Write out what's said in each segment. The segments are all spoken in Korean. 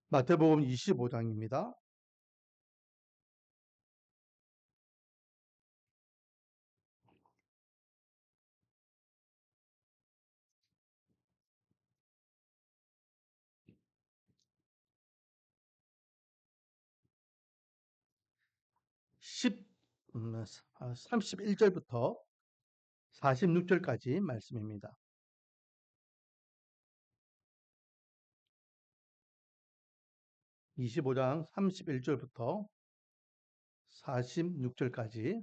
마태복음 25장입니다. 31절부터 46절까지 말씀입니다. 25장 31절부터 46절까지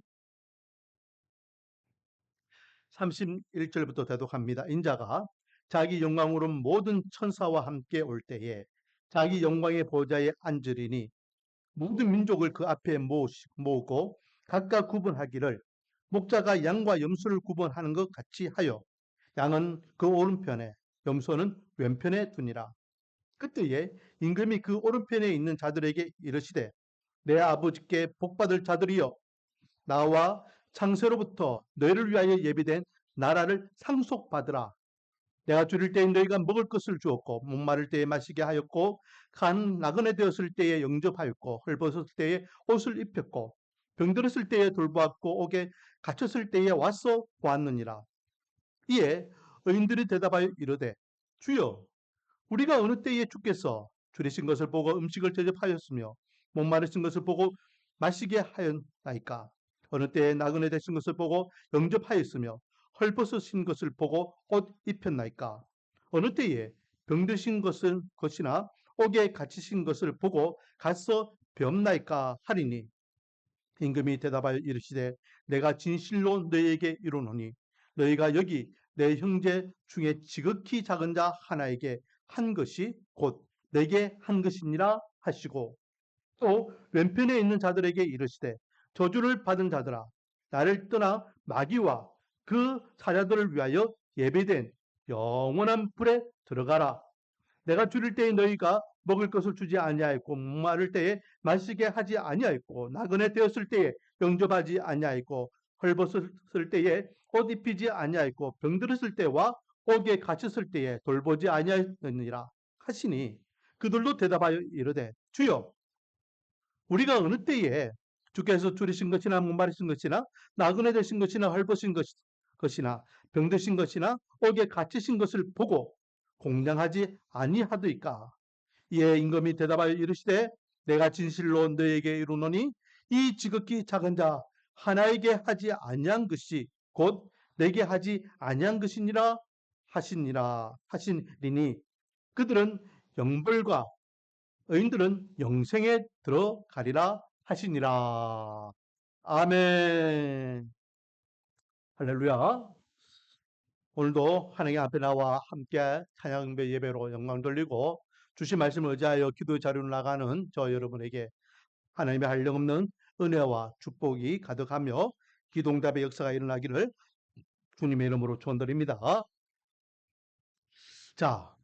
31절부터 대독합니다. 인자가 자기 영광으로 모든 천사와 함께 올 때에 자기 영광의 보좌에 앉으리니 모든 민족을 그 앞에 모으고 각각 구분하기를 목자가 양과 염소를 구분하는 것 같이 하여 양은 그 오른편에 염소는 왼편에 두니라. 그때에 임금이 그 오른편에 있는 자들에게 이르시되 내 아버지께 복받을 자들이여 나와 창세로부터 너희를 위하여 예비된 나라를 상속받으라. 내가 줄일 때에 너희가 먹을 것을 주었고 목마를 때에 마시게 하였고 나그네 되었을 때에 영접하였고 헐벗었을 때에 옷을 입혔고 병들었을 때에 돌보았고 옥에 갇혔을 때에 와서 보았느니라. 이에 의인들이 대답하여 이르되 주여 우리가 어느 때에 주께서 줄이신 것을 보고 음식을 대접하였으며 목마르신 것을 보고 마시게 하였나이까. 어느 때에 나그네 되신 것을 보고 영접하였으며 헐벗으신 것을 보고 옷 입혔나이까. 어느 때에 병드신 것이나 옥에 갇히신 것을 보고 가서 배옵나이까 하리니 임금이 대답하여 이르시되 내가 진실로 너희에게 이르노니 너희가 여기 내 형제 중에 지극히 작은 자 하나에게 한 것이 곧 내게 한 것이니라 하시고 또 왼편에 있는 자들에게 이르시되 저주를 받은 자들아 나를 떠나 마귀와 그 사자들을 위하여 예배된 영원한 불에 들어가라. 내가 줄일 때에 너희가 먹을 것을 주지 아니하였고 목마를 때에 마시게 하지 아니하였고 나그네 되었을 때에 영접하지 아니하였고 헐벗었을 때에 옷 입히지 아니하였고 병들었을 때와 옥에 갇혔을 때에 돌보지 아니하였느니라 하시니 그들도 대답하여 이르되 주여 우리가 어느 때에 주께서 줄이신 것이나 목마르신 것이나 나그네 되신 것이나 헐벗은 것이나 병드신 것이나 옥에 갇히신 것을 보고 공양하지 아니하더이까. 이에 임금이 대답하여 이르시되 내가 진실로 너에게 이르노니 이 지극히 작은 자 하나에게 하지 아니한 것이 곧 내게 하지 아니한 것이니라 하시니니 그들은 영벌과 의인들은 영생에 들어가리라 하시니라. 아멘. 할렐루야. 오늘도 하나님 앞에 나와 함께 찬양 예배로 영광 돌리고 주신 말씀을 의지하여 기도 자료로 나가는 저 여러분에게 하나님의 한량없는 은혜와 축복이 가득하며 기도응답의 역사가 일어나기를 주님의 이름으로 축원드립니다. 자,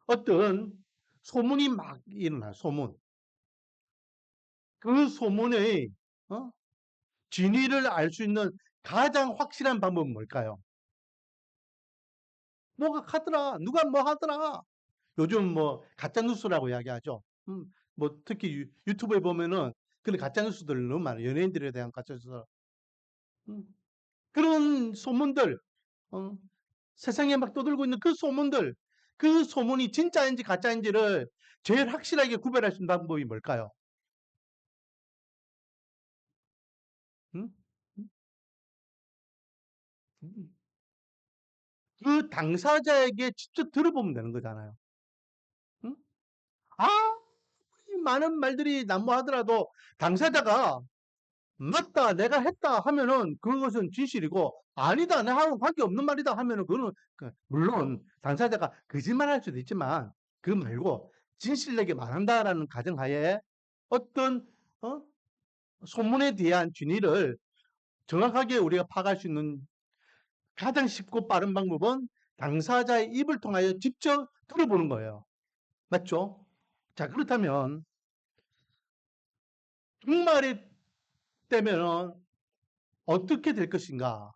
어떤 소문이 막 일어나요. 소문. 그 소문의 진위를 알 수 있는 가장 확실한 방법은 뭘까요? 뭐가 하더라. 누가 뭐 하더라. 요즘 뭐 가짜뉴스라고 이야기하죠. 뭐 특히 유튜브에 보면은 그런 가짜뉴스들 너무 많아요. 연예인들에 대한 가짜뉴스. 음, 그런 소문들, 어, 세상에 막 떠들고 있는 그 소문들, 그 소문이 진짜인지 가짜인지를 제일 확실하게 구별할 수 있는 방법이 뭘까요? 음? 음, 그 당사자에게 직접 들어보면 되는 거잖아요. 음? 아, 많은 말들이 난무하더라도 당사자가 맞다, 내가 했다 하면은 그것은 진실이고, 아니다, 내하고 관계없는 말이다 하면은 그거는, 물론 당사자가 거짓말 할 수도 있지만, 그 말고 진실되게 말한다라는 가정하에 어떤, 어? 소문에 대한 진위를 정확하게 우리가 파악할 수 있는 가장 쉽고 빠른 방법은 당사자의 입을 통하여 직접 들어보는 거예요. 맞죠? 자, 그렇다면, 정말이 되면 어떻게 될 것인가?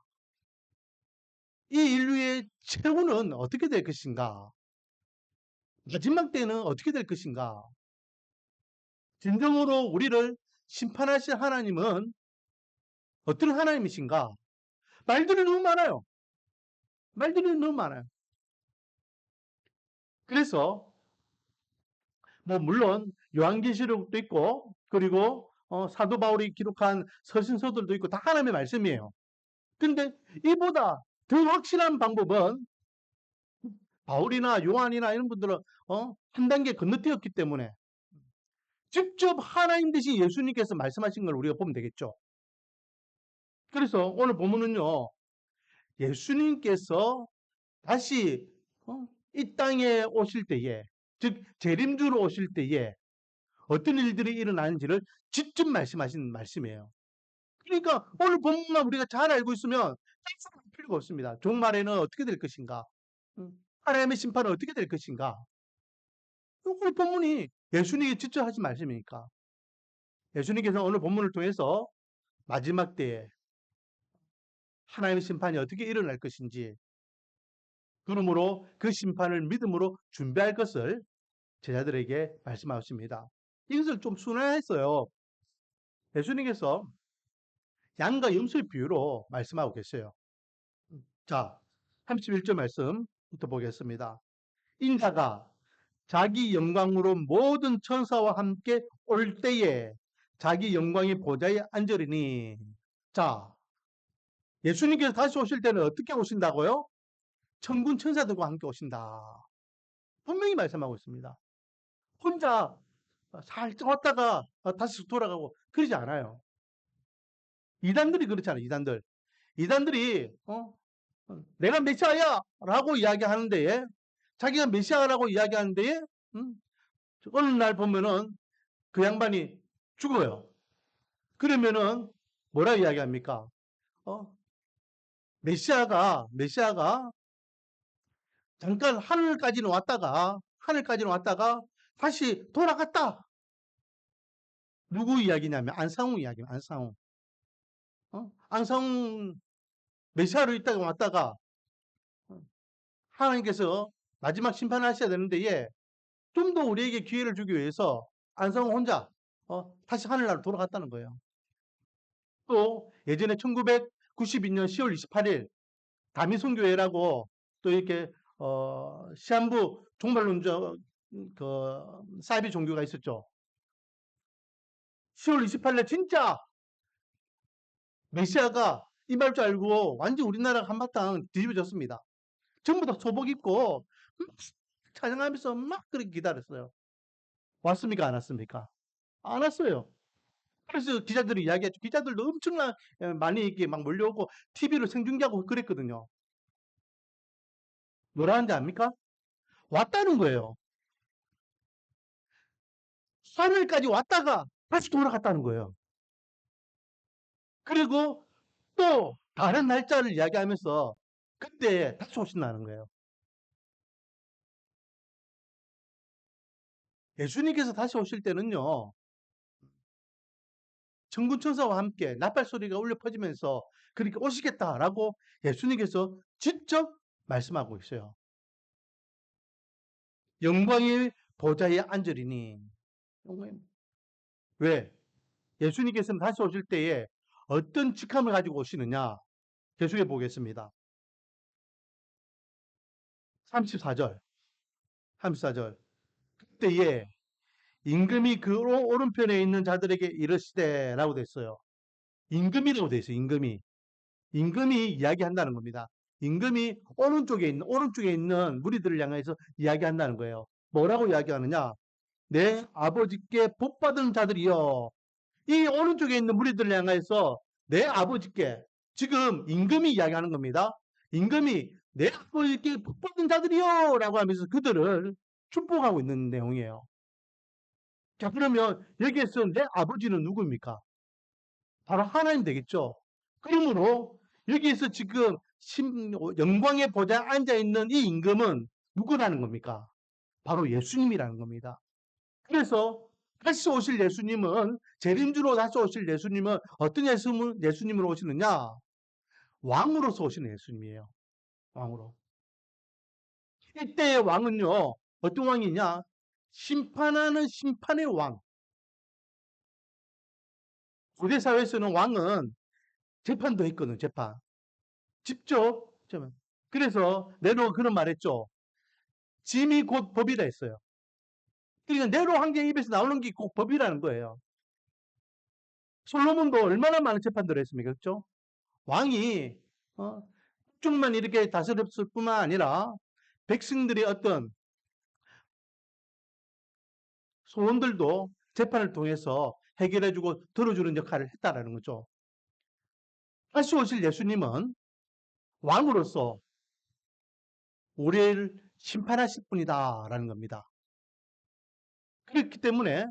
이 인류의 최후는 어떻게 될 것인가? 마지막 때는 어떻게 될 것인가? 진정으로 우리를 심판하실 하나님은 어떤 하나님이신가? 말들이 너무 많아요. 말들이 너무 많아요. 그래서 뭐 물론 요한계시록도 있고 그리고 사도 바울이 기록한 서신서들도 있고 다 하나님의 말씀이에요. 근데 이보다 더 확실한 방법은 바울이나 요한이나 이런 분들은 한 단계 건너뛰었기 때문에 직접 하나님 대신 예수님께서 말씀하신 걸 우리가 보면 되겠죠. 그래서 오늘 본문은요, 예수님께서 다시 이 땅에 오실 때에, 즉 재림주로 오실 때에 어떤 일들이 일어나는지를 직접 말씀하신 말씀이에요. 그러니까 오늘 본문만 우리가 잘 알고 있으면 딴 필요가 없습니다. 종말에는 어떻게 될 것인가? 하나님의 심판은 어떻게 될 것인가? 오늘 본문이 예수님이 직접 하신 말씀이니까. 예수님께서 오늘 본문을 통해서 마지막 때에 하나님의 심판이 어떻게 일어날 것인지, 그러므로 그 심판을 믿음으로 준비할 것을 제자들에게 말씀하십니다. 이것을 좀 순화했어요. 예수님께서 양과 염소의 비유로 말씀하고 계세요. 자, 31절 말씀부터 보겠습니다. 인자가 자기 영광으로 모든 천사와 함께 올 때에 자기 영광의 보좌에 앉으리니. 자, 예수님께서 다시 오실 때는 어떻게 오신다고요? 천군 천사들과 함께 오신다. 분명히 말씀하고 있습니다. 혼자 살짝 왔다가 다시 돌아가고 그러지 않아요. 이단들이 그렇잖아요. 이단들이 내가 메시아야 라고 이야기하는 데에, 자기가 메시아라고 이야기하는 데에 어느 날 보면은 그 양반이 죽어요. 그러면은 뭐라 이야기합니까? 메시아가 잠깐 하늘까지는 왔다가 다시 돌아갔다. 누구 이야기냐면 안상웅 이야기입니다. 안상웅. 안상웅 메시아로 있다가 왔다가 하나님께서 마지막 심판을 하셔야 되는데 좀 더 우리에게 기회를 주기 위해서 안상웅 혼자 다시 하늘나라로 돌아갔다는 거예요. 또 예전에 1992년 10월 28일 다미성교회라고 또 이렇게 시한부 종말론적 그 사이비 종교가 있었죠. 10월 28일 진짜 메시아가 임할 줄 알고 완전 우리나라가 한바탕 뒤집어졌습니다. 전부 다 소복 입고 찬양하면서 막 그렇게 기다렸어요. 왔습니까? 안 왔습니까? 안 왔어요. 그래서 기자들이 이야기했죠. 기자들도 엄청나 많이 이렇게 막 몰려오고 TV로 생중계하고 그랬거든요. 뭐라는지 압니까? 왔다는 거예요. 하늘까지 왔다가 다시 돌아갔다는 거예요. 그리고 또 다른 날짜를 이야기하면서 그때 다시 오신다는 거예요. 예수님께서 다시 오실 때는요, 천군천사와 함께 나팔 소리가 울려 퍼지면서 그렇게 오시겠다라고 예수님께서 직접 말씀하고 있어요. 영광의 보좌에 앉으리니. 왜? 예수님께서는 다시 오실 때에 어떤 직함을 가지고 오시느냐? 계속해 보겠습니다. 34절. 34절. 그때에 임금이 그 오른편에 있는 자들에게 이르시되라고 됐어요. 임금이라고 돼 있어요. 임금이 이야기한다는 겁니다. 임금이 오른쪽에 있는 무리들을 향해서 이야기한다는 거예요. 뭐라고 이야기하느냐? 내 아버지께 복받은 자들이여. 이 오른쪽에 있는 무리들을 향해서 내 아버지께, 지금 임금이 이야기하는 겁니다. 임금이 내 아버지께 복받은 자들이여 라고 하면서 그들을 축복하고 있는 내용이에요. 자, 그러면 여기에서 내 아버지는 누구입니까? 바로 하나님 되겠죠. 그러므로 여기에서 지금 영광의 보좌에 앉아있는 이 임금은 누구라는 겁니까? 바로 예수님이라는 겁니다. 그래서 다시 오실 예수님은, 재림주로 다시 오실 예수님은 어떤 예수님으로 오시느냐? 왕으로서 오시는 예수님이에요. 왕으로. 이때의 왕은요, 어떤 왕이냐? 심판하는 심판의 왕. 고대 사회에서는 왕은 재판도 했거든, 재판. 직접. 그래서 네로 그런 말 했죠. 짐이 곧 법이라 했어요. 그러니까 네로 황제 입에서 나오는 게 꼭 법이라는 거예요. 솔로몬도 얼마나 많은 재판들을 했습니까? 그렇죠? 왕이 쭉만 이렇게 다스렸을 뿐만 아니라 백성들의 어떤 소원들도 재판을 통해서 해결해주고 들어주는 역할을 했다라는 거죠. 다시 오실 예수님은 왕으로서 우리를 심판하실 분이다라는 겁니다. 그렇기 때문에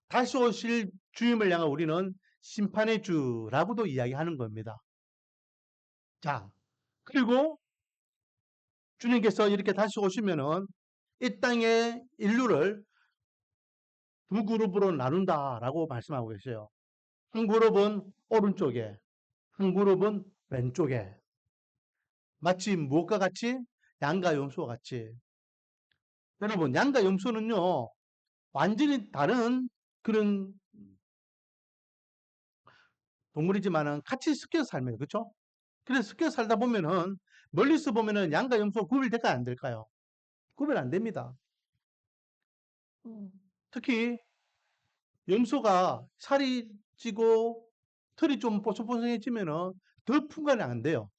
다시 오실 주님을 향한 우리는 심판의 주라고도 이야기하는 겁니다. 자, 그리고 주님께서 이렇게 다시 오시면은 이 땅의 인류를 두 그룹으로 나눈다라고 말씀하고 계세요. 한 그룹은 오른쪽에, 한 그룹은 왼쪽에. 마치 무엇과 같이? 양과 염소와 같이. 여러분, 양과 염소는요, 완전히 다른 그런 동물이지만은 같이 섞여서 살면, 그렇죠? 그래서 섞여서 살다 보면은 멀리서 보면은 양과 염소 구별될까요? 안 될까요? 구별 안 됩니다. 특히 염소가 살이 찌고 털이 좀 뽀송뽀송해지면은 더 분간이 안 돼요.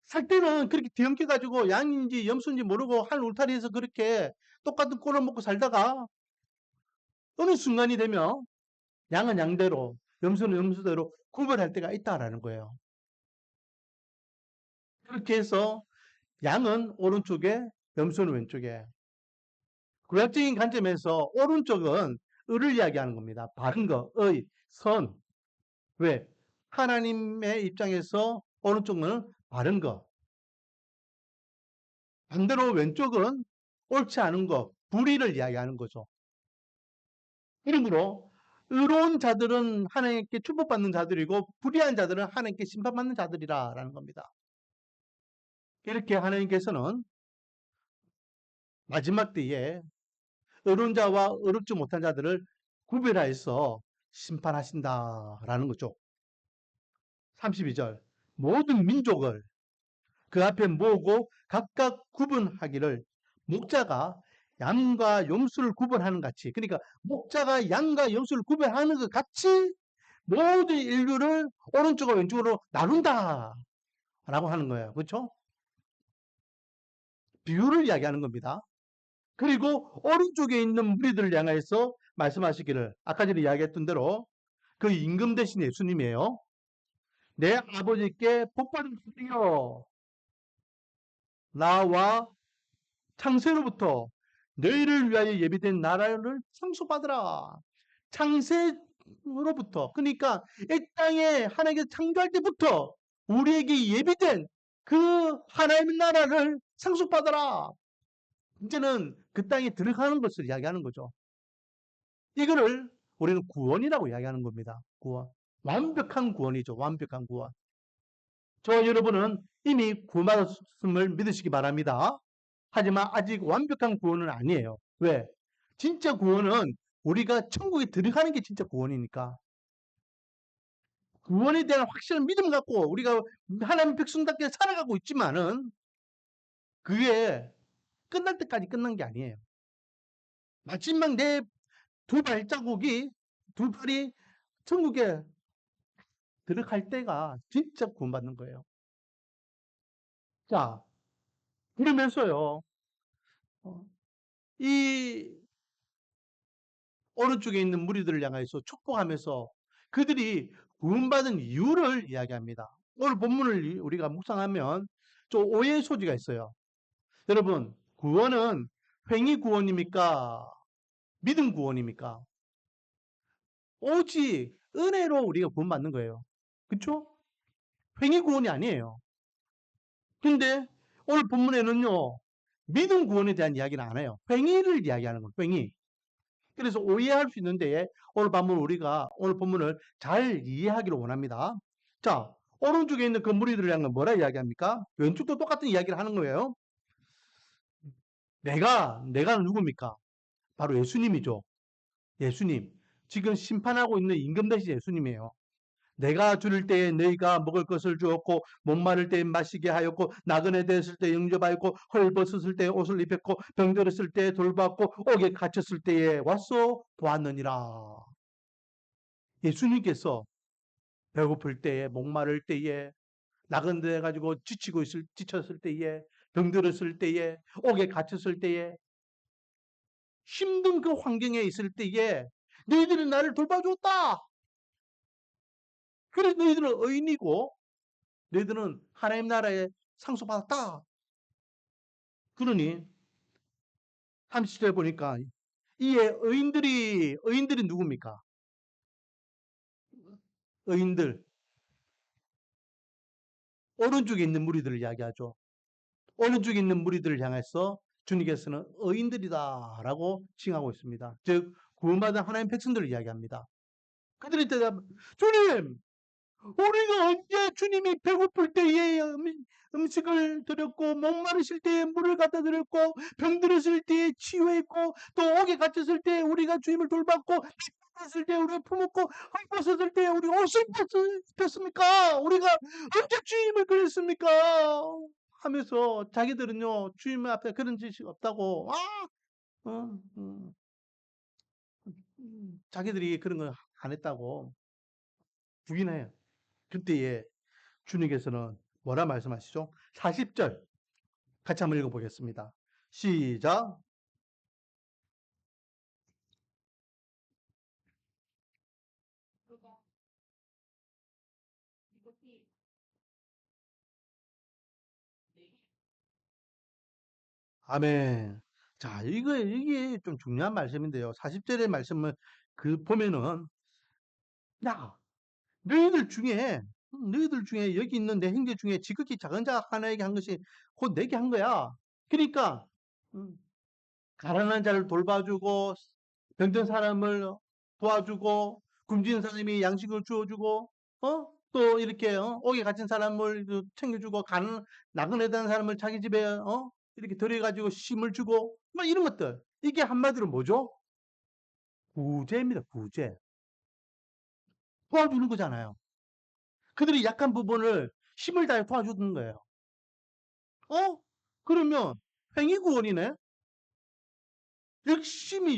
살 때는 그렇게 뒤엉켜가지고 양인지 염소인지 모르고 한 울타리에서 그렇게 똑같은 꼴을 먹고 살다가 어느 순간이 되면 양은 양대로, 염소는 염소대로 구별할 때가 있다라는 거예요. 그렇게 해서 양은 오른쪽에, 염소는 왼쪽에. 구약적인 관점에서 오른쪽은 의를 이야기하는 겁니다. 바른 거, 의, 선. 왜? 하나님의 입장에서 오른쪽은 바른 거. 반대로 왼쪽은 옳지 않은 것, 불의를 이야기하는 거죠. 그러므로 의로운 자들은 하나님께 축복받는 자들이고 불의한 자들은 하나님께 심판받는 자들이라는 겁니다. 이렇게 하나님께서는 마지막 때에 의로운 자와 의롭지 못한 자들을 구별하여서 심판하신다라는 거죠. 32절 모든 민족을 그 앞에 모으고 각각 구분하기를 목자가 양과 염소를 구분하는 같이, 그러니까 목자가 양과 염소를 구분하는 것 같이 모든 인류를 오른쪽과 왼쪽으로 나눈다 라고 하는 거예요. 그렇죠? 비유를 이야기하는 겁니다. 그리고 오른쪽에 있는 무리들을 향해서 말씀하시기를 아까 전에 이야기했던 대로 그 임금 대신 예수님이에요. 내 아버지께 복받은 소리여 나와 창세로부터 너희를 위하여 예비된 나라를 상속받으라. 창세로부터, 그러니까 이 땅에 하나님께서 창조할 때부터 우리에게 예비된 그 하나님의 나라를 상속받아라. 이제는 그 땅에 들어가는 것을 이야기하는 거죠. 이거를 우리는 구원이라고 이야기하는 겁니다. 구원. 완벽한 구원이죠. 완벽한 구원. 저와 여러분은 이미 구원받았음을 믿으시기 바랍니다. 하지만 아직 완벽한 구원은 아니에요. 왜? 진짜 구원은 우리가 천국에 들어가는 게 진짜 구원이니까. 구원에 대한 확실한 믿음 갖고 우리가 하나님 백성답게 살아가고 있지만은 그게 끝날 때까지 끝난 게 아니에요. 마지막 내 두 발자국이, 두 발이 천국에 들어갈 때가 진짜 구원받는 거예요. 자, 그러면서요, 어, 이 오른쪽에 있는 무리들을 향해서 축복하면서 그들이 구원받은 이유를 이야기합니다. 오늘 본문을 우리가 묵상하면 좀 오해의 소지가 있어요. 여러분, 구원은 횡의 구원입니까? 믿음 구원입니까? 오직 은혜로 우리가 구원받는 거예요. 그렇죠? 횡의 구원이 아니에요. 근데 오늘 본문에는요, 믿음 구원에 대한 이야기는 안 해요. 횡의를 이야기하는 거예요. 횡의. 그래서 오해할 수 있는데 오늘 본문을 잘 이해하기를 원합니다. 자, 오른쪽에 있는 그 무리들을 향해 뭐라 이야기합니까? 왼쪽도 똑같은 이야기를 하는 거예요. 내가 누굽니까? 바로 예수님이죠. 예수님, 지금 심판하고 있는 임금 대신 예수님이에요. 내가 줄일 때에 너희가 먹을 것을 주었고 목마를 때에 마시게 하였고 나그네 되었을 때 영접하였고 헐벗었을 때에 옷을 입혔고 병들었을 때에 돌봤고 옥에 갇혔을 때에 와서 도왔느니라. 예수님께서 배고플 때에 목마를 때에 나그네 가지고 지쳤을 때에 병들었을 때에 옥에 갇혔을 때에 힘든 그 환경에 있을 때에 너희들이 나를 돌봐줬다. 그래서 너희들은 의인이고 너희들은 하나님 나라에 상속받았다. 그러니 30절 보니까 이에 의인들이 누굽니까? 의인들 오른쪽에 있는 무리들을 이야기하죠. 오른쪽에 있는 무리들을 향해서 주님께서는 의인들이다라고 칭하고 있습니다. 즉 구원받은 하나님 백성들을 이야기합니다. 그들이 대답, 주님, 우리가 언제 주님이 배고플 때에 음식을 드렸고 목마르실 때에 물을 갖다 드렸고 병들었을 때에 치유했고 또 옥에 갇혔을 때 우리가 주님을 돌봤고 했을 때 우리가 품었고 헐벗었을 때 우리가 옷을 뺐습니까? 우리가 언제 주님을 그랬습니까? 하면서 자기들은요 주님 앞에 그런 지식이 없다고 어, 어, 자기들이 그런 거 안 했다고 부인해요. 그때에 주님께서는 뭐라 말씀하시죠? 40절 같이 한번 읽어보겠습니다. 시작. 아멘. 자, 이게 좀 중요한 말씀인데요. 40절의 말씀을 보면은, 야, 너희들 중에 여기 있는 내 형제 중에 지극히 작은 자 하나에게 한 것이 곧 내게 한 거야. 그러니까, 음, 가난한 자를 돌봐주고, 병든 사람을 도와주고, 굶주린 사람이 양식을 주어주고, 또 이렇게, 옥에 갇힌 사람을 챙겨주고, 나그네 된 사람을 자기 집에, 이렇게 들여가지고 심을 주고, 뭐 이런 것들. 이게 한마디로 뭐죠? 구제입니다, 구제. 도와주는 거잖아요. 그들이 약한 부분을 힘을 다해 도와주는 거예요. 그러면 행위구원이네?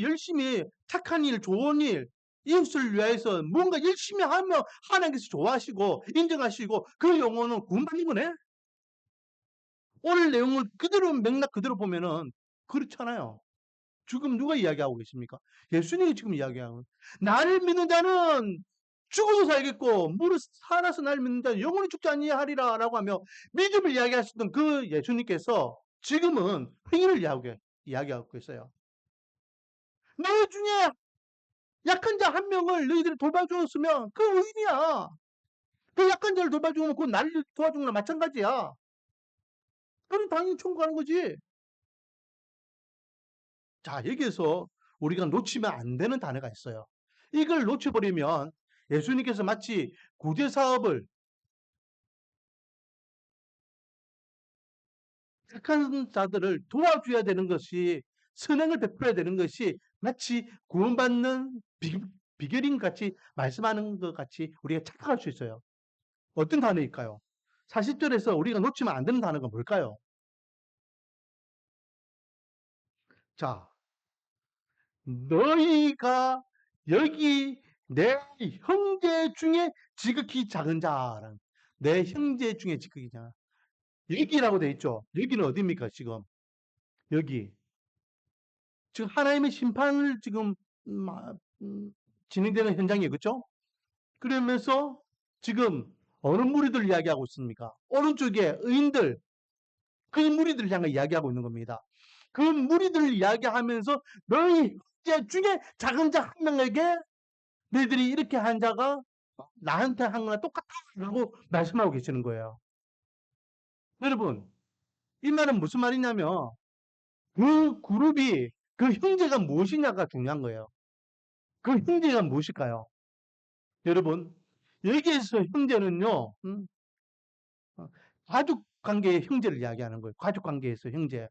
열심히 착한 일, 좋은 일, 이웃을 위해서 뭔가 열심히 하면 하나님께서 좋아하시고 인정하시고 그 영혼은 구원받는 거네? 오늘 내용을 그대로 맥락 그대로 보면은 그렇잖아요. 지금 누가 이야기하고 계십니까? 예수님이 지금 이야기하고 나를 믿는 자는 죽어도 살겠고 무릇 살아서 나를 믿는 자는 영원히 죽지 아니하리라 라고 하며 믿음을 이야기하셨던 그 예수님께서 지금은 행위를 이야기하고 있어요. 너 중에 약한 자 한 명을 너희들이 돌봐주었으면 그 의인이야. 그 약한 자를 돌봐주면 그건 나를 도와준 거나 마찬가지야. 그럼 당연히 천국 가는 거지. 자, 여기에서 우리가 놓치면 안 되는 단어가 있어요. 이걸 놓쳐버리면 예수님께서 마치 구제 사업을 착한 자들을 도와줘야 되는 것이 선행을 베풀어야 되는 것이 마치 구원받는 비결인 같이 말씀하는 것 같이 우리가 착각할 수 있어요. 어떤 단어일까요? 40절에서 우리가 놓치면 안 되는 단어가 뭘까요? 자, 너희가 여기 내 형제 중에 지극히 작은 자라는 내 형제 중에 지극히 작은 여기라고 돼 있죠. 여기는 어디입니까 지금? 여기 지금 하나님의 심판을 지금 음, 아, 음, 진행되는 현장이에요. 그렇죠? 그러면서 지금 어느 무리들 이야기하고 있습니까? 오른쪽에 의인들 그 무리들을 향해 이야기하고 있는 겁니다. 그 무리들을 이야기하면서 너희 형제 중에 작은 자 한 명에게 너희들이 이렇게 한 자가 나한테 한 거나 똑같다라고 말씀하고 계시는 거예요. 여러분, 이 말은 무슨 말이냐면 그 그룹이 그 형제가 무엇이냐가 중요한 거예요. 그 형제가 무엇일까요? 여러분, 여기에서 형제는요, 어, 가족 관계의 형제를 이야기하는 거예요. 가족 관계에서 형제.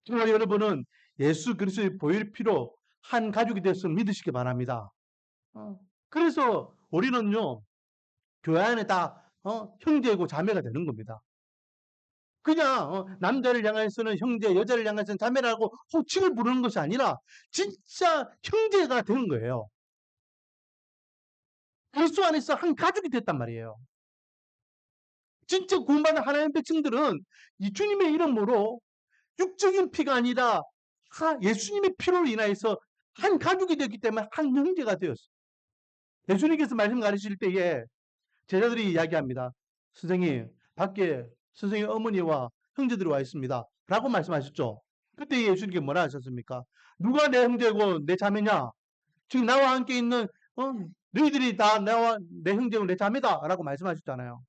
정말 여러분은 예수 그리스도의 보혈 피로 한 가족이 됐음을 믿으시기 바랍니다. 그래서 우리는요, 교회 안에 다 형제고 자매가 되는 겁니다. 그냥 남자를 향해서는 형제, 여자를 향해서는 자매라고 호칭을 부르는 것이 아니라 진짜 형제가 되는 거예요. 그리스도 안에서 한 가족이 됐단 말이에요. 진짜 구원받은 하나님의 백성들은 이 주님의 이름으로 육적인 피가 아니라 예수님의 피로 인하여서 한 가족이 되었기 때문에 한 형제가 되었어요. 예수님께서 말씀 가르칠 때에 제자들이 이야기합니다. 선생님, 밖에 선생님 어머니와 형제들이 와 있습니다. 라고 말씀하셨죠. 그때 예수님께 뭐라 하셨습니까? 누가 내 형제고 내 자매냐? 지금 나와 함께 있는 너희들이 다 나와 내 형제고 내 자매다 라고 말씀하셨잖아요.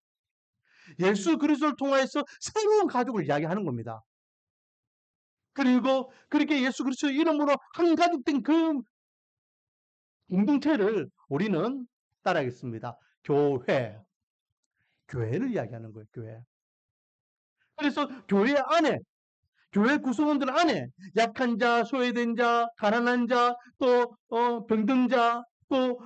예수 그리스도를 통하여서 새로운 가족을 이야기하는 겁니다. 그리고 그렇게 예수 그리스도 이름으로 한 가족 된 그 공동체를 우리는 따라하겠습니다. 교회를 이야기하는 거예요. 교회. 그래서 교회 안에 교회 구성원들 안에 약한 자, 소외된 자, 가난한 자, 또 병든 자, 또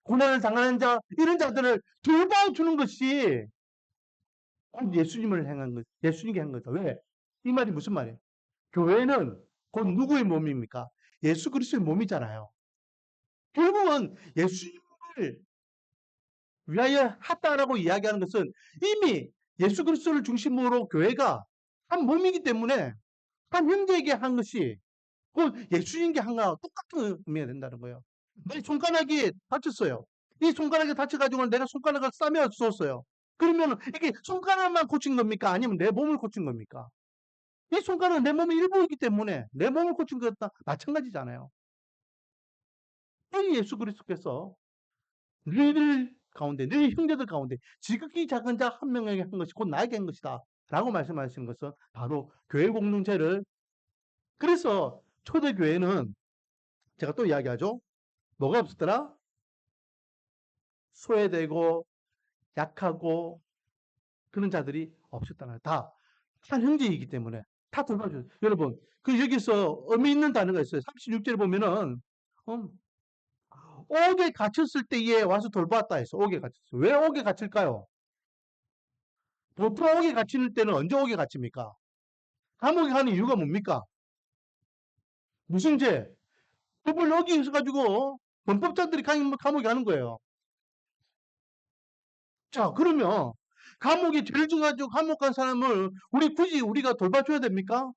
고난을 당하는 자 이런 자들을 돌봐주는 것이 예수님을 향한 것, 예수님께 한 거죠. 왜? 이 말이 무슨 말이에요? 교회는 곧 누구의 몸입니까? 예수 그리스도의 몸이잖아요. 결국은 예수님을 위하여 했다라고 이야기하는 것은 이미 예수 그리스도를 중심으로 교회가 한 몸이기 때문에 한 형제에게 한 것이 곧 예수님께 한 거와 똑같은 의미가 된다는 거예요. 내 손가락이 다쳤어요. 이 손가락이 다쳐가지고 내가 손가락을 싸매어 주었어요. 그러면 이게 손가락만 고친 겁니까? 아니면 내 몸을 고친 겁니까? 이 손가락은 내 몸의 일부이기 때문에 내 몸을 고친 것과 마찬가지잖아요. 이 예수 그리스도께서 너희들 가운데, 너희 형제들 가운데 지극히 작은 자 한 명에게 한 것이 곧 나에게 한 것이다. 라고 말씀하시는 것은 바로 교회 공동체를 그래서 초대교회는 제가 또 이야기하죠. 뭐가 없었더라? 소외되고 약하고 그런 자들이 없었다는 거예요. 한 형제이기 때문에 다 돌봐줘요. 여러분, 여기서 의미 있는 단어가 있어요. 36절에 보면은 옥에 갇혔을 때에 와서 돌보았다 해서 옥에 갇혔어요. 왜 옥에 갇힐까요? 보통 옥에 갇힐 때는 언제 옥에 갇힙니까? 감옥에 가는 이유가 뭡니까? 무슨 죄? 법을 어기셔가지고 범법자들이 감옥에 가는 거예요. 자, 그러면 감옥에 죄를 져가지고 감옥 간 사람을 굳이 우리가 돌봐줘야 됩니까?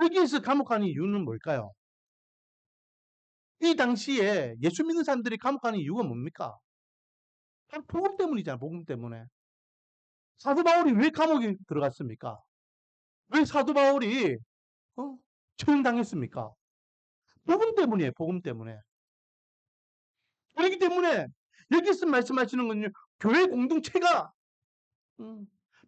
여기에서 감옥 가는 이유는 뭘까요? 이 당시에 예수 믿는 사람들이 감옥 가는 이유가 뭡니까? 복음 때문이잖아, 복음 때문에. 사도 바울이 왜 감옥에 들어갔습니까? 왜 사도 바울이 처형당했습니까? 복음 때문이에요, 복음 때문에. 그렇기 때문에 여기서 말씀하시는 건요, 교회 공동체가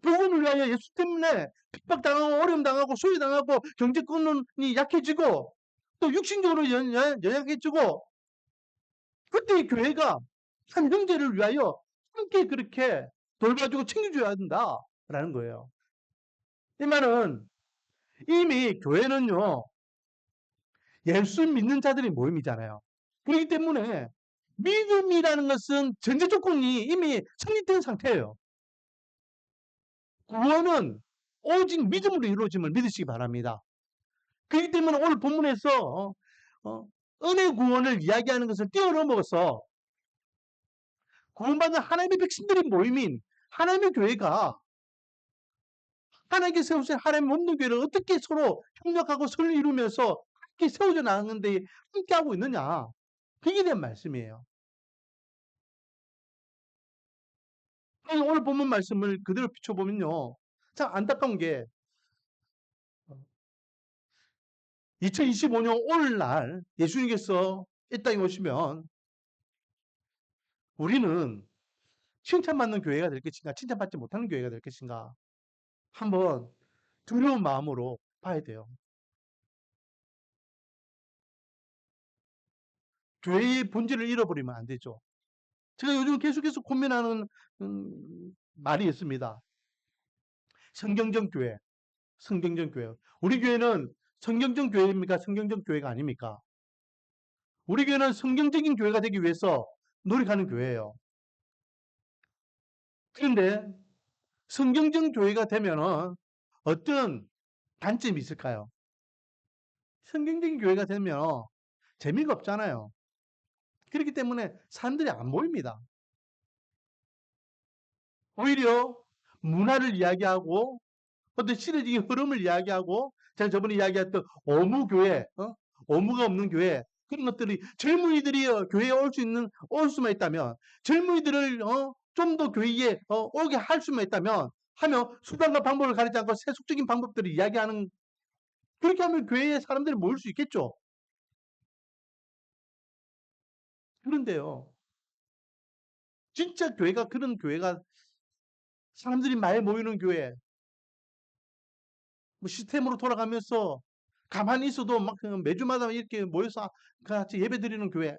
복음을 위하여 예수 때문에 핍박당하고 어려움 당하고 소외당하고 경제권이 약해지고 또 육신적으로 연약해지고 그때 교회가 한 형제를 위하여 함께 그렇게 돌봐주고 챙겨줘야 된다라는 거예요. 이 말은 이미 교회는요 예수 믿는 자들이 모임이잖아요. 그렇기 때문에 믿음이라는 것은 전제 조건이 이미 성립된 상태예요. 구원은 오직 믿음으로 이루어짐을 믿으시기 바랍니다. 그렇기 때문에 오늘 본문에서 은혜 구원을 이야기하는 것을 뛰어넘어서 구원받는 하나님의 백성들의 모임인 하나님의 교회가 하나님께 세우신 하나님의 몸된 교회를 어떻게 서로 협력하고 선을 이루면서 함께 세워져 나가는데 함께 하고 있느냐. 그게 대한 말씀이에요. 오늘 본문 말씀을 그대로 비춰보면요. 참 안타까운 게 2025년 오늘날 예수님께서 이 땅에 오시면 우리는 칭찬받는 교회가 될 것인가 칭찬받지 못하는 교회가 될 것인가 한번 두려운 마음으로 봐야 돼요. 교회의 본질을 잃어버리면 안 되죠. 제가 요즘 계속해서 고민하는 말이 있습니다. 성경적 교회. 우리 교회는 성경적 교회입니까? 성경적 교회가 아닙니까? 우리 교회는 성경적인 교회가 되기 위해서 노력하는 교회예요. 그런데 성경적 교회가 되면은 어떤 단점이 있을까요? 성경적인 교회가 되면 재미가 없잖아요. 그렇기 때문에 사람들이 안 모입니다. 오히려 문화를 이야기하고 어떤 시대적인 흐름을 이야기하고 제가 저번에 이야기했던 어무교회, 어무가 없는 교회 그런 것들이 젊은이들이 교회에 올 수만 있다면 젊은이들을 좀 더 교회에 오게 할 수만 있다면 하며 수단과 방법을 가리지 않고 세속적인 방법들을 이야기하는 그렇게 하면 교회에 사람들이 모일 수 있겠죠. 그런데요. 진짜 교회가 그런 교회가 사람들이 많이 모이는 교회 뭐 시스템으로 돌아가면서 가만히 있어도 막 매주마다 이렇게 모여서 같이 예배 드리는 교회.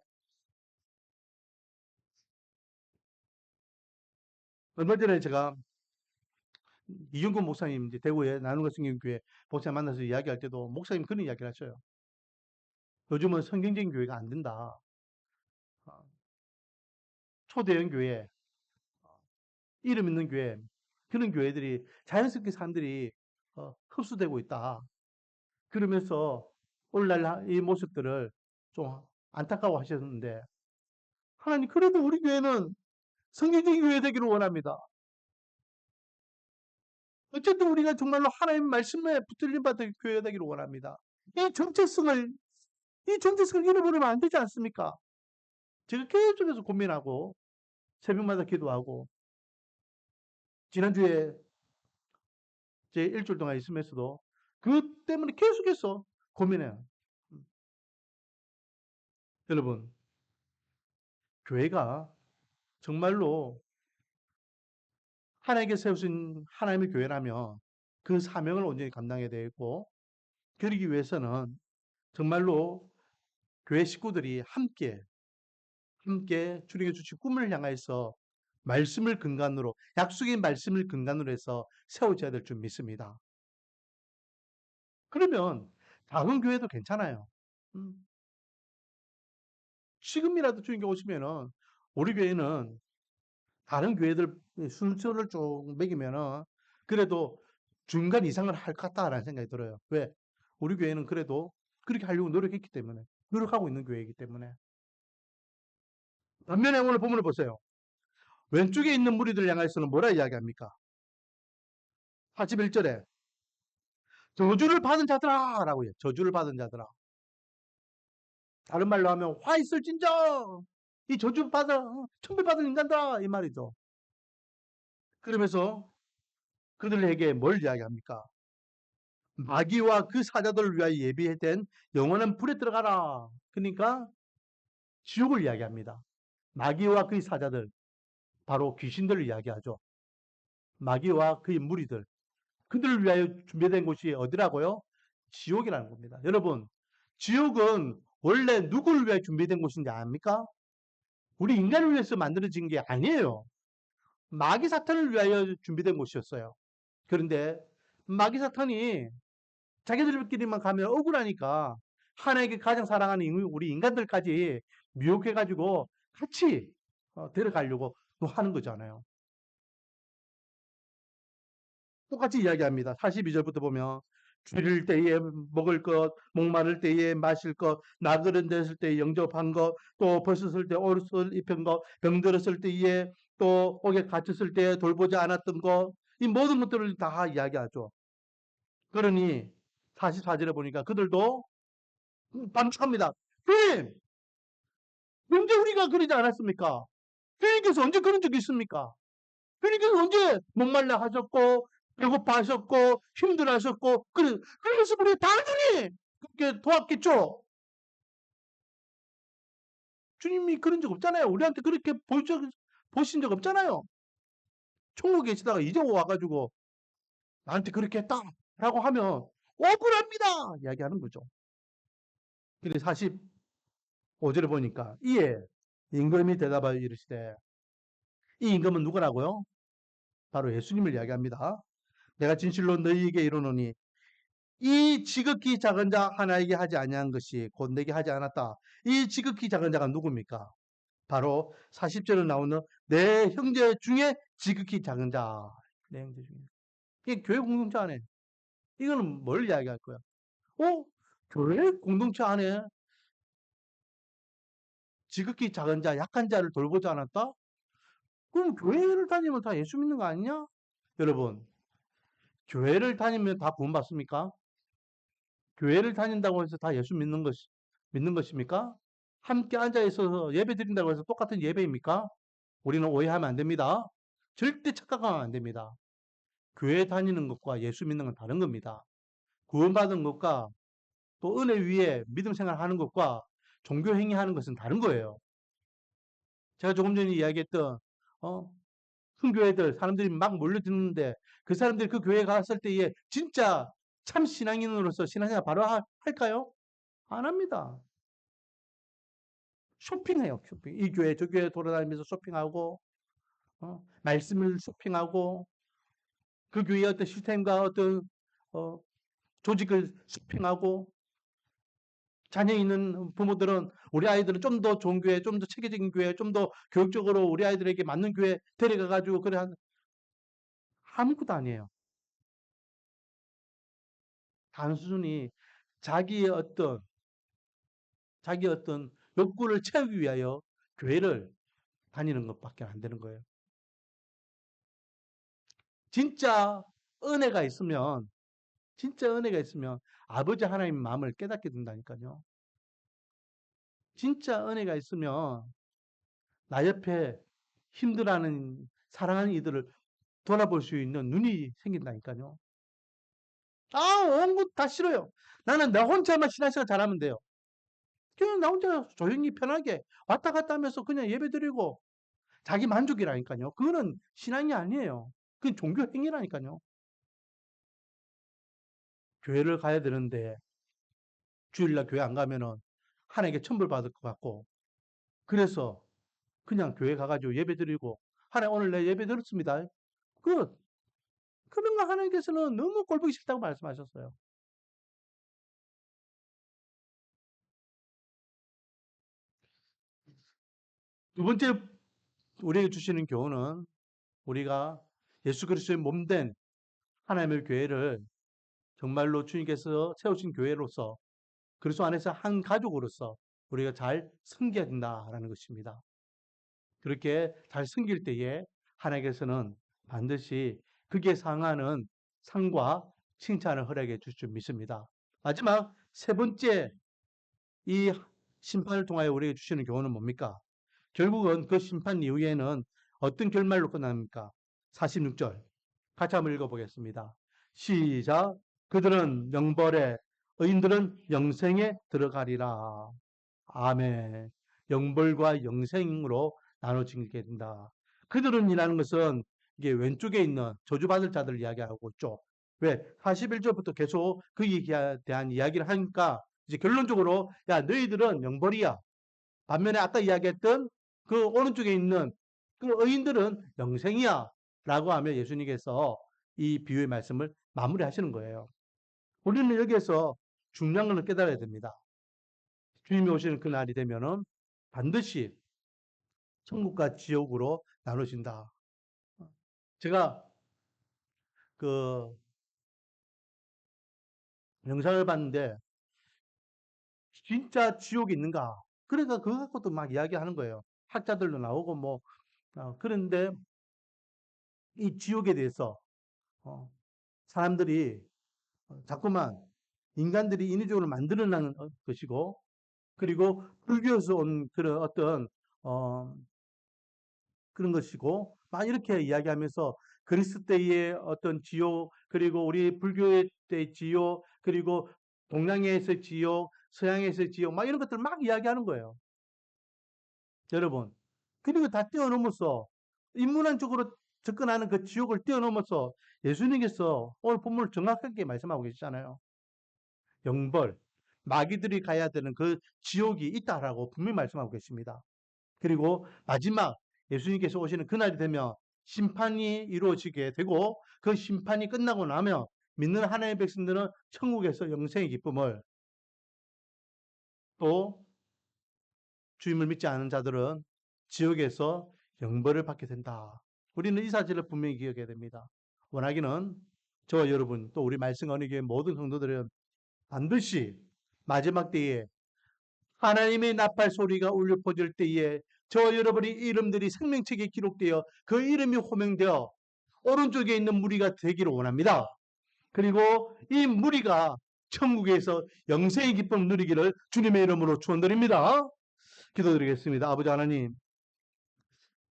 얼마 전에 제가 이jun근 목사님 이제 대구에 나누가 성경교회 목사님 만나서 이야기할 때도 목사님 그런 이야기를 하셔요. 요즘은 성경적인 교회가 안 된다. 어, 초대형 교회, 이름 있는 교회, 그런 교회들이 자연스럽게 사람들이 흡수되고 있다. 그러면서 오늘날 이 모습들을 좀 안타까워 하셨는데 하나님 그래도 우리 교회는 성경적인 교회 되기를 원합니다. 어쨌든 우리가 정말로 하나님 말씀에 붙들림 받은 교회 되기를 원합니다. 이 정체성을 이 정체성을 잃어버리면 안 되지 않습니까? 제가 계속해서 고민하고 새벽마다 기도하고 지난주에 제 일주일 동안 있으면서도 그 때문에 계속해서 고민해요. 여러분 교회가 정말로 하나님께 세우신 하나님의 교회라면 그 사명을 온전히 감당해야 되고 그러기 위해서는 정말로 교회 식구들이 함께 주님의 주신 꿈을 향해서 말씀을 근간으로 약속의 말씀을 근간으로 해서 세워져야 될 줄 믿습니다. 그러면 작은 교회도 괜찮아요. 음, 지금이라도 주님께 오시면은 우리 교회는 다른 교회들 순서를 쭉 매기면은 그래도 중간 이상을 할 것 같다라는 생각이 들어요. 왜? 우리 교회는 그래도 그렇게 하려고 노력했기 때문에 노력하고 있는 교회이기 때문에 반면에 오늘 본문을 보세요. 왼쪽에 있는 무리들을 향해서는 뭐라 이야기합니까? 41절에 저주를 받은 자들아 라고 해요. 저주를 받은 자들아. 다른 말로 하면 화 있을진저 이 저주 받아 천벌 받은 인간들아 이 말이죠. 그러면서 그들에게 뭘 이야기합니까? 마귀와 그 사자들을 위하여 예비된 영원한 불에 들어가라. 그러니까 지옥을 이야기합니다. 마귀와 그의 사자들 바로 귀신들을 이야기하죠. 마귀와 그의 무리들 그들을 위하여 준비된 곳이 어디라고요? 지옥이라는 겁니다. 여러분 지옥은 원래 누구를 위하여 준비된 곳인지 압니까? 우리 인간을 위해서 만들어진 게 아니에요. 마귀 사탄을 위하여 준비된 곳이었어요. 그런데 마귀 사탄이 자기들끼리만 가면 억울하니까 하나님께 가장 사랑하는 우리 인간들까지 미혹해가지고 같이 데려가려고 하는 거잖아요. 똑같이 이야기합니다. 42절부터 보면 줄일 때에 먹을 것, 목마를 때에 마실 것, 나그른 됐을 때에 영접한 것, 또 벗었을 때 옷을 입힌 것, 병들었을 때에 또 옥에 갇혔을 때 돌보지 않았던 것, 이 모든 것들을 다 이야기하죠. 그러니 44절에 보니까 그들도 반축합니다. 주님, 언제 우리가 그러지 않았습니까? 주님께서 언제 그런 적이 있습니까? 주님께서 언제 목말라 하셨고 배고파 하셨고 힘들어 하셨고 그래서 우리 당연히 그렇게 도왔겠죠. 주님이 그런 적 없잖아요. 우리한테 그렇게 보신 적 없잖아요. 천국에 계시다가 이제 와가지고 나한테 그렇게 했다라고 하면 억울합니다. 이야기하는 거죠. 근데 45절에 보니까 이에 임금이 대답하여 이르시되 이 임금은 누구라고요? 바로 예수님을 이야기합니다. 내가 진실로 너희에게 이르노니 이 지극히 작은 자 하나에게 하지 아니한 것이 곧 내게 하지 않았다. 이 지극히 작은 자가 누굽니까? 바로 40절에 나오는 내 형제 중에 지극히 작은 자. 내 형제 중에. 이게 교회 공동체 안에. 이거는 뭘 이야기할 거야? 교회 공동체 안에 지극히 작은 자, 약한 자를 돌보지 않았다? 그럼 교회를 다니면 다 예수 믿는 거 아니냐? 여러분, 교회를 다니면 다 구원받습니까? 교회를 다닌다고 해서 다 예수 믿는 것입니까? 함께 앉아 있어서 예배 드린다고 해서 똑같은 예배입니까? 우리는 오해하면 안 됩니다. 절대 착각하면 안 됩니다. 교회 다니는 것과 예수 믿는 건 다른 겁니다. 구원받은 것과 또 은혜 위에 믿음 생활하는 것과 종교 행위하는 것은 다른 거예요. 제가 조금 전에 이야기했던 큰 교회들 사람들이 막 몰려드는데 그 사람들이 그 교회에 갔을 때에 진짜 참 신앙인으로서 신앙생활 바로 할까요? 안 합니다. 쇼핑해요, 쇼핑. 이 교회 저 교회 돌아다니면서 쇼핑하고 말씀을 쇼핑하고 그 교회의 어떤 시스템과 어떤 어, 조직을 쇼핑하고 자녀 있는 부모들은 우리 아이들은 좀 더 좋은 교회, 좀 더 체계적인 교회, 좀 더 교육적으로 우리 아이들에게 맞는 교회 데려가 가지고 그래 아무것도 아니에요. 단순히 자기의 어떤 욕구를 채우기 위하여 교회를 다니는 것밖에 안 되는 거예요. 진짜 은혜가 있으면 진짜 은혜가 있으면 아버지 하나님 마음을 깨닫게 된다니까요. 진짜 은혜가 있으면 나 옆에 힘들어하는 사랑하는 이들을 돌아볼 수 있는 눈이 생긴다니까요. 온 것 다 싫어요. 나는 나 혼자만 신앙생활 잘하면 돼요. 그냥 나 혼자 조용히 편하게 왔다 갔다 하면서 그냥 예배드리고 자기 만족이라니까요. 그거는 신앙이 아니에요. 그건 종교 행위라니까요. 교회를 가야 되는데 주일날 교회 안 가면은 하나님께 천벌 받을 것 같고 그래서 그냥 교회 가가지고 예배드리고 하나님 오늘 내 예배 드렸습니다. 그 그런 거 하나님께서는 너무 꼴보기 싫다고 말씀하셨어요. 두 번째 우리에게 주시는 교훈은 우리가 예수 그리스도의 몸된 하나님의 교회를 정말로 주님께서 세우신 교회로서 그리스도 안에서 한 가족으로서 우리가 잘 섬겨야 된다라는 것입니다. 그렇게 잘 섬길 때에 하나님께서는 반드시 그게 상하는 상과 칭찬을 허락해 주실 줄 믿습니다. 마지막 세 번째 이 심판을 통하여 우리에게 주시는 교훈은 뭡니까? 결국은 그 심판 이후에는 어떤 결말로 끝납니까? 46절 같이 한번 읽어보겠습니다. 시작. 그들은 영벌에 의인들은 영생에 들어가리라. 아멘. 영벌과 영생으로 나눠지게 된다. 그들은 이라는 것은 이게 왼쪽에 있는 저주받을 자들 이야기하고 있죠. 왜? 41절부터 계속 그 얘기에 대한 이야기를 하니까 이제 결론적으로 야 너희들은 영벌이야. 반면에 아까 이야기했던 그 오른쪽에 있는 그 의인들은 영생이야. 라고 하며 예수님께서 이 비유의 말씀을 마무리하시는 거예요. 우리는 여기에서 중요한 것을 깨달아야 됩니다. 주님이 오시는 그 날이 되면은 반드시 천국과 지옥으로 나누신다. 제가 그 영상을 봤는데 진짜 지옥이 있는가? 그러니까 그거 갖고도 막 이야기하는 거예요. 학자들도 나오고 뭐 그런데 이 지옥에 대해서 어, 사람들이 자꾸만 인간들이 인위적으로 만들어내는 것이고 그리고 불교에서 온 그런 어떤 어, 그런 것이고 막 이렇게 이야기하면서 그리스 때의 어떤 지옥 그리고 우리 불교의 때의 지옥 그리고 동양에서의 지옥 서양에서의 지옥 막 이런 것들 막 이야기하는 거예요. 여러분 그리고 다 뛰어넘어서 인문학적으로 접근하는 그 지옥을 뛰어넘어서 예수님께서 오늘 본문을 정확하게 말씀하고 계시잖아요. 영벌 마귀들이 가야 되는 그 지옥이 있다라고 분명히 말씀하고 계십니다. 그리고 마지막 예수님께서 오시는 그날이 되면 심판이 이루어지게 되고 그 심판이 끝나고 나면 믿는 하나님의 백성들은 천국에서 영생의 기쁨을, 또 주님을 믿지 않은 자들은 지옥에서 영벌을 받게 된다. 우리는 이 사실을 분명히 기억해야 됩니다. 원하기는 저와 여러분, 또 우리 말씀 언니교회 모든 성도들은 반드시 마지막 때에 하나님의 나팔 소리가 울려 퍼질 때에 저와 여러분의 이름들이 생명책에 기록되어 그 이름이 호명되어 오른쪽에 있는 무리가 되기를 원합니다. 그리고 이 무리가 천국에서 영생의 기쁨을 누리기를 주님의 이름으로 축원드립니다. 기도드리겠습니다. 아버지 하나님,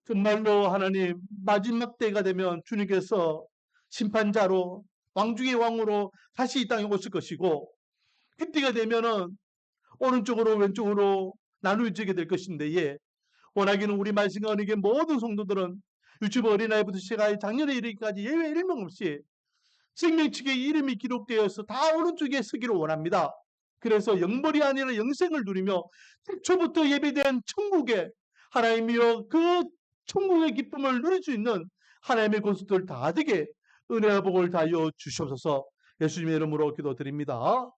정말로 하나님, 마지막 때가 되면 주님께서 심판자로 왕 중의 왕으로 다시 이 땅에 오실 것이고, 그때가 되면은 오른쪽으로 왼쪽으로 나누어지게 될 것인데, 예, 원하기는 우리 말씀과 은혜의 모든 성도들은 유치부 어린아이부터 시작하여 작년에 이르기까지 예외 일명 없이 생명책에 이름이 기록되어서 다 오른쪽에 서기를 원합니다. 그래서 영벌이 아니라 영생을 누리며 태초부터 예비된 천국에 하나님이여 그 천국의 기쁨을 누릴 수 있는 하나님의 권속들 다 되게 은혜와 복을 다하여 주시옵소서. 예수님의 이름으로 기도드립니다.